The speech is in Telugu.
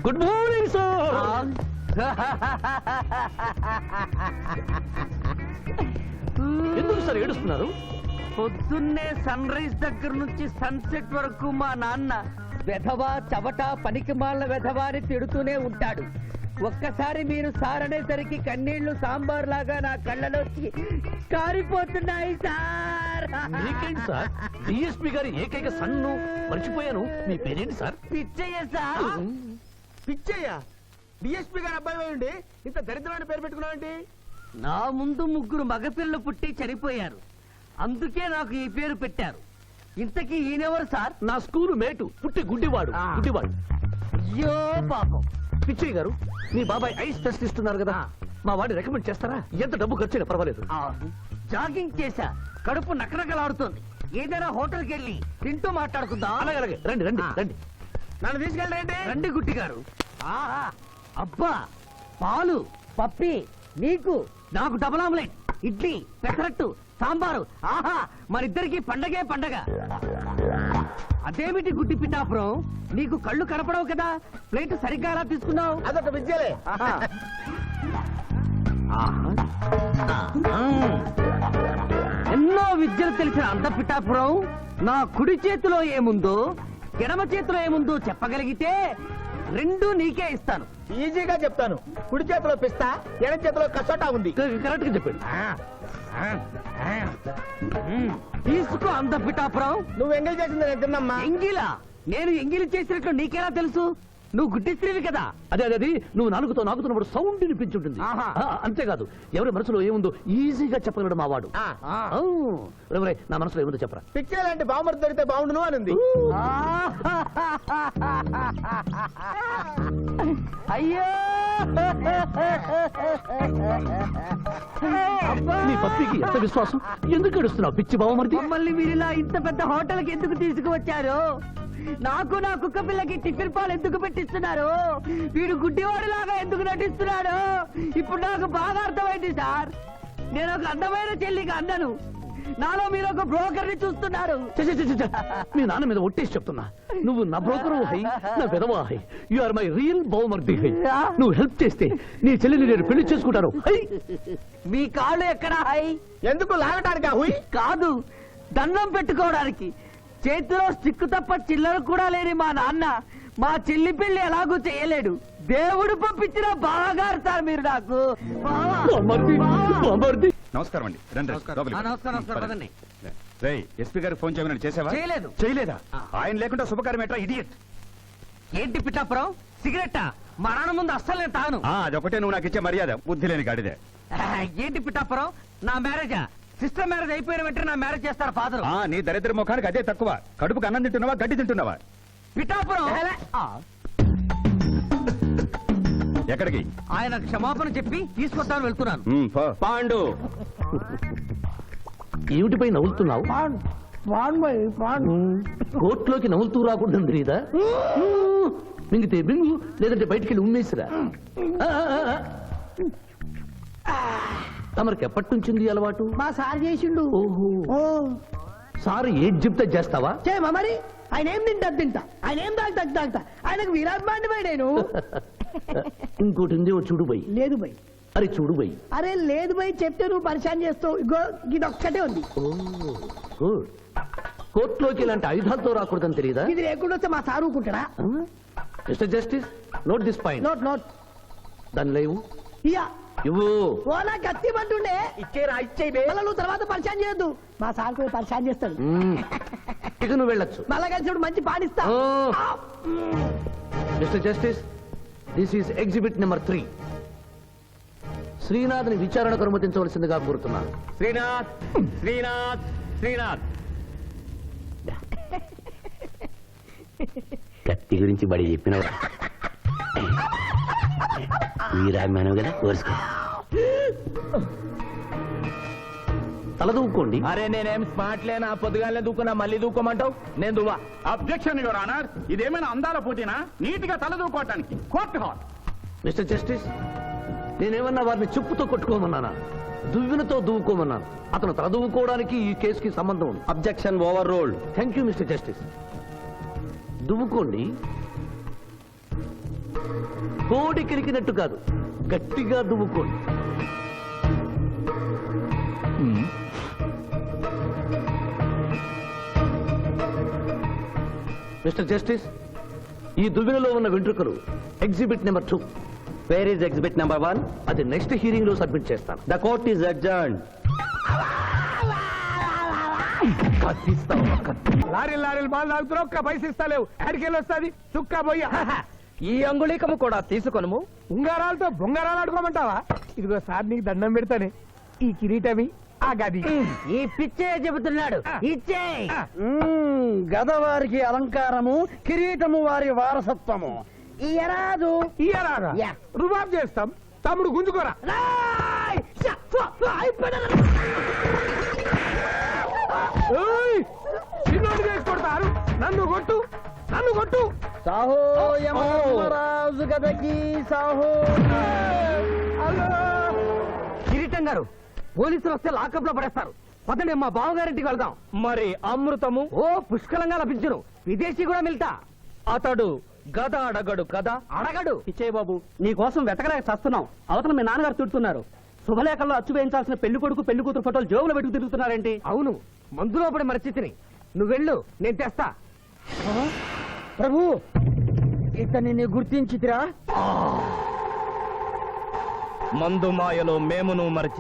Good morning sir. ఎందుకు సార్ ఏడుస్తున్నారు? పొద్దున్నే సన్ రైజ్ దగ్గర నుంచి సన్సెట్ వరకు మా నాన్న వెధవా చవట పనికిమాల వెధవా అని తిడుతూనే ఉంటాడు. ఒక్కసారి మీరు సార్ అనేసరికి కన్నీళ్లు సాంబార్ లాగా నా కళ్ళలోకి కారిపోతున్నాయి సార్. మీకేంటి సార్, డిఎస్పీ గారి ఏకైక సన్ను మర్చిపోయాను. మీ పేరేంటి sir? Pichchayya sir. Pichchayya? DSP గారి అబ్బాయి ఉండి ఇంత దరిద్రమైన పేరు పెట్టుకున్నావేంటి? నా ముందు 3 మగపిల్లలు పుట్టి చనిపోయారు, అందుకే నాకు ఈ పేరు పెట్టారు. ఇంతకీ ఈయనెవరు సార్? నా స్కూలు మేటు, పుట్టి గుడ్డివాడు. అయ్యో పాపం. పిచ్చయ్య గారు, మీ బాబాయ్ ఐస్ టెస్ట్ ఇస్తున్నారు కదా, మా వాడిని రికమెండ్ చేస్తారా? ఎంత డబ్బు ఖర్చైనా పర్వాలేదు. జాగింగ్ చేశా, కడుపు నకనకలాడుతుంది. ఏదైనా హోటల్కి వెళ్ళి తింటూ మాట్లాడుకుందాం. అలాగే రండి రండి రండి. నన్ను తీసుకెళ్ళండి. రండి గుట్టి గారు. ఆహా, అబ్బా, పాలు, పప్పి, నీకు నాకు డబుల్ ఆమ్లెట్, ఇడ్లీ, పెసరట్టు, సాంబారు. ఆహా, మరిద్దరికి పండగే పండగ. అదేమిటి గుడ్డి పిఠాపురం, నీకు కళ్ళు కనపడవు కదా, ప్లేట్ సరిగ్గా ఎలా తీసుకున్నావు? అదొక విద్యలే. ఎన్నో విద్యలు తెలిసిన అంత పిఠాపురం నా కుడి చేతిలో ఏముందో ఎడమ చేతిలో ఏముందో చెప్పగలిగితే 2 నీకే ఇస్తాను. ఈజీగా చెప్తాను. కుడి చేతిలో పిస్తా, ఎడ చేతిలో కసోటా ఉంది. కరెక్ట్ గా చెప్పండి. తీసుకో అంత పిఠాపురం. నువ్వు ఎంగిల్ చేసింది నేను తిన్నమ్మా. ఎంగిలా? నేను ఎంగిలి చేసినట్లు నీకెలా తెలుసు? నువ్వు గుడ్డిస్త్రీవి కదా. అదే నువ్వు నాలుగుతో నాకుతున్నప్పుడు సౌండ్ వినిపించుంటుంది. అంతేకాదు, ఎవరి మనసులో ఏముందో ఈజీగా చెప్పగలడు మా వాడు. నా మనసులో ఏముందో చెప్పరా? పిచ్చే లాంటి బాంబర్ దొరికితే బాగుండును అని ఉంది. అయ్యో, నీ పప్పికి ఎంత విశ్వాసం? ఎందుకు ఏడుస్తున్నావు పిచ్చి బావమరిది? మమ్మల్ని వీరిలా ఇంత పెద్ద హోటల్కి ఎందుకు తీసుకువచ్చారు? నాకు నా కుక్క పిల్లకి టిఫిన్ పాలు ఎందుకు పెట్టిస్తున్నారు? వీడు గుడ్డివాడిలాగా ఎందుకు నటిస్తున్నాడు? ఇప్పుడు నాకు బాగా అర్థమైంది సార్. నేను ఒక అందమైన చెల్లికి అన్నను, నాలో మీరు ఒక బ్రోకర్ ని చూస్తున్నారు. మీ నాన్న మీద ఒట్టేసి చెప్తున్నా, నువ్వు నా బ్రోకరు హై, నా పెదవా హై. యు ఆర్ మై రియల్ బహుమర్ది హై. నువ్వు హెల్ప్ చేస్తే నీ చెల్లిని నేను పెళ్లి చేసుకుంటాను. మీ కాళ్ళు ఎక్కడా హై? ఎందుకు లాగటానికి? హుయ్ కాదు, దండం పెట్టుకోవడానికి. చేతిలో స్టిక్ తప్ప చిల్లర కూడా లేని మా నాన్న మా చెల్లి పెళ్లి ఎలాగూ చేయలేడు. దేవుడు పంపించిన బాగా సార్ మీరు నాకు. నమస్కారం అండి. నమస్కారం. ఎస్పీ గారికి ఫోన్ చేయమని చేసావా? చేయలేదా? ఆయన లేకుండా శుభకార్యం ఎట్లా? ఇడియట్. ఏంటి పిఠాపురం, సిగరెట్టా? మా నాన్న ముందు అస్సలు నేను తాను. అదొకటే నువ్వు నాకు ఇచ్చే మర్యాద, బుద్ధి లేని గాడిదే. ఏంటి పిఠాపురం, నా మ్యారేజా? సిస్టర్ మ్యారేజ్ అయిపోయిన వెంటనే నా మ్యారేజ్ చేస్తారు ఫాదర్. నీ దరిద్ర ముఖానికి అదే తక్కువ. కడుపుకు అన్నం తింటున్నావా, గడ్డి తింటున్నావా? పిఠాపురం ఎక్కడికి? ఆయన క్షమాపణ చెప్పి తీసుకొస్తాను, వెళ్తున్నాను. పాండు, ఏమిటిపై నవ్వులుతున్నావు? కోర్టులోకి నవ్వులుతూ రాకుండా తెలీదా? మింగితే బింగు, లేదంటే బయటికి వెళ్ళి ఉమ్మేసిరా. తమరికి ఎప్పటి నుంచి అలవాటు? మా సార్ చేసిండు. ఓహో, సార్ ఏది చెప్తే చేస్తావా? చేయమా మరి. ఆయన ఏం తింటా, ఆయన ఏం తాగుతా, ఆయనకు విరాట్ బాండి పోయి. నేను ఇంకోటి ఉంది, చూడు పోయి. లేదు పోయి. అరే చూడు పోయి. అరే లేదు పోయి, చెప్తే నువ్వు పరిశాన్ చేస్తావు. ఇగో ఇది ఒక్కటే ఉంది. కోర్టులోకి ఇలాంటి ఆయుధాలతో రాకూడదని తెలియదా? ఇది లేకుండా వస్తే మా సార్ ఊరుకుంటాడా? Mister justice, note this point. Note. దాని లేవు. ఇయ్యా ఇవ్వు. ఓ నా కత్తి పట్టుండే. ఇచ్చేరా, ఇచ్చేయి. మళ్ళీ నువ్వు తర్వాత పరిశాన్ చేయొద్దు, మా సార్ కూడా పరిశాన్ చేస్తాడు. ఇక నువ్వు వెళ్ళొచ్చు. మళ్ళా కలిసి మంచి పాడిస్తా. Mister justice, this is exhibit number 3. శ్రీనాథ్ని విచారణకు అనుమతించవలసిందిగా కోరుతున్నాను. శ్రీనాథ్, శ్రీనాథ్, శ్రీనాథ్. కత్తి గురించి బడి చెప్పినవా? వీరాభిమానం కదా, కోరుసుకో. తలదూకోండి. అరే నేనేం స్మార్ట్ లేనా? పొద్దుగానే దూకున్నా, మళ్ళీ దూకోమంటావు? నేను దువ్వా. Objection your honour. ఇదేమైనా అందాల పోటీనా? నీట్ గా తల దూకోవటానికి కోర్టు హాల్. మిస్టర్ జస్టిస్, నేనేమన్నా వారిని చెప్పుతో కొట్టుకోమన్నానా? దువ్వినతో దువ్వుకోమన్నాను. అతను తల దువ్వుకోవడానికి ఈ కేసుకి సంబంధం ఉంది. Objection overruled. Thank you mister justice. దువ్వుకోండి. కోడి కిరికినట్టు కాదు, గట్టిగా దువ్వుకోండి. మిస్టర్ జస్టిస్, ఈ దువ్వెనలో ఉన్న వెంట్రుకలు exhibit number 2. Where is exhibit number 1? అది నెక్స్ట్ హియరింగ్ లో సబ్మిట్ చేస్తాను. The court is adjourned. లారీలు బాల్ తాగుతున్నావు, ఒక్క పైసలు ఇస్తలేవు. ఆడికెళ్ళి వస్తుంది చుక్క పోయి. ఈ అంగుళీకము కూడా తీసుకొనుము. ఉంగరాలతో బొంగరాలు ఆడుకోమంటావా? ఇదిగో సార్ నీకు దండం పెడతానే. ఈ కిరీటమి, ఆ గది. ఈ పిచ్చే చెబుతున్నాడు, ఇచ్చే. గద వారికి అలంకారము, కిరీటము వారి వారసత్వము. ఈ ఎరాదు ఇయ్యరారా? యా. రుబాబ్ చేస్తాం. తమ్ముడు గుంజుకోరా. ఏయ్! చిన్నోడు చేసి కొడతారు. నన్ను కొట్టు, నన్ను కొట్టు. సాహో యమధర్మరాజు గదకి సాహో. కిరీటం గారు, పోలీసులు వస్తే లాకప్ లో పడేస్తారు. పదండి, మా బావగారింటికి వెళ్దాం. మరి అమృతము ఓ పుష్కలంగా లభించును. విదేశీ కూడా మిల్తా. అతడు గద అడగడు కదా. అడగడు. ఇచ్చే బాబు, నీ కోసం వెతకలేక చస్తున్నాం. అవతల మీ నాన్నగారు తిడుతున్నారు. శుభలేఖల్లో అచ్చు వేయించాల్సిన పెళ్లి కొడుకు పెళ్లి కూతురు ఫోటోలు జోబులో పెట్టుకు తిరుగుతున్నారేంటి? అవును, మందులో పడి మరచితిని. నువ్వెళ్ళు, నేను తెస్తా. ప్రభు, ఇతన్ని గుర్తించితిరా? మందు మాయలో మేమును మరచి